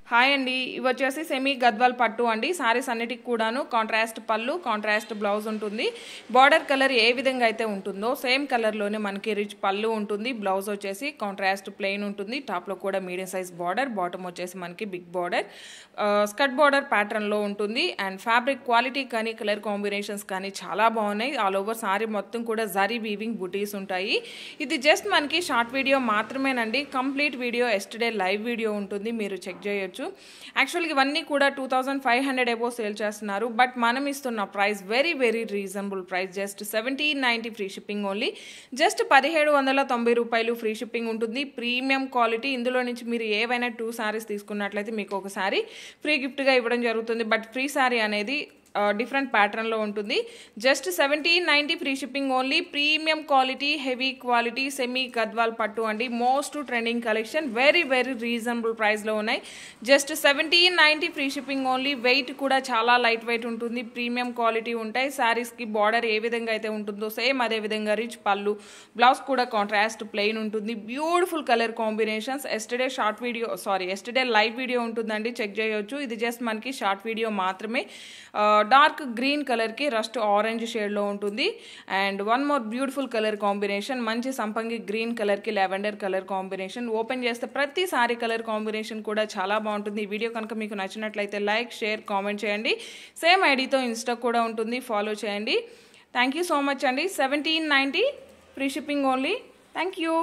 Hi అండి, ఇవి వచ్చేసి సెమీ గద్వాల్ పట్టు అండి. సారీస్ అన్నిటికి కూడాను కాంట్రాస్ట్ పళ్ళు, కాంట్రాస్ట్ బ్లౌజ్ ఉంటుంది. బార్డర్ కలర్ ఏ విధంగా అయితే ఉంటుందో సేమ్ కలర్లోనే మనకి రిచ్ పళ్ళు ఉంటుంది. బ్లౌజ్ వచ్చేసి కాంట్రాస్ట్ ప్లెయిన్ ఉంటుంది. టాప్లో కూడా మీడియం సైజ్ బార్డర్, బాటమ్ వచ్చేసి మనకి బిగ్ బార్డర్, స్కర్ట్ బార్డర్ ప్యాటర్న్లో ఉంటుంది. అండ్ ఫ్యాబ్రిక్ క్వాలిటీ కానీ కలర్ కాంబినేషన్స్ కానీ చాలా బాగున్నాయి. ఆల్ ఓవర్ సారీ మొత్తం కూడా జరీ వీవింగ్ బుటీస్ ఉంటాయి. ఇది జస్ట్ మనకి షార్ట్ వీడియో మాత్రమేనండి. Complete video yesterday live video ఉంటుంది, మీరు చెక్ చేయొచ్చు. యాక్చువల్గా ఇవన్నీ కూడా 2500 అబోవ్ సేల్ చేస్తున్నారు. బట్ మనం ఇస్తున్న price very very reasonable price, just 1790 free shipping only. Just 1790 రూపాయలు ఫ్రీ షిప్పింగ్ ఉంటుంది. Premium quality. ఇందులో నుంచి మీరు ఏవైనా 2 సారీస్ తీసుకున్నట్లయితే మీకు ఒక సారీ ఫ్రీ గిఫ్ట్గా ఇవ్వడం జరుగుతుంది. బట్ ఫ్రీ సారీ అనేది డిఫరెంట్ ప్యాటర్న్లో ఉంటుంది. Just 1790 free shipping only. Premium quality, heavy quality, semi Gadwal పట్టు అండి. Most trending collection, very very reasonable ప్రైస్లో ఉన్నాయి. Just 1790 free shipping only. Weight కూడా చాలా లైట్ వెయిట్ ఉంటుంది. ప్రీమియం క్వాలిటీ ఉంటాయి. శారీస్కి బార్డర్ ఏ విధంగా అయితే ఉంటుందో సేమ్ అదే విధంగా రిచ్ పళ్ళు, బ్లౌజ్ కూడా కాంట్రాస్ట్ ప్లెయిన్ ఉంటుంది. Beautiful colour combinations. Yesterday live video ఉంటుందండి, చెక్ చేయొచ్చు. ఇది జస్ట్ మనకి షార్ట్ వీడియో మాత్రమే. డార్క్ గ్రీన్ కలర్కి రస్ట్ ఆరెంజ్ షేడ్లో ఉంటుంది. And one more beautiful colour combination, మంచి సంపంగి గ్రీన్ కలర్కి లావెండర్ కలర్ కాంబినేషన్. ఓపెన్ చేస్తే ప్రతి సారీ కలర్ కాంబినేషన్ కూడా చాలా బాగుంటుంది. ఈ వీడియో కనుక మీకు నచ్చినట్లయితే లైక్, షేర్, కామెంట్ చేయండి. సేమ్ ఐడితో ఇన్స్టా కూడా ఉంటుంది, ఫాలో చేయండి. థ్యాంక్ యూ సో మచ్ అండి. 1790 free shipping only. Thank you.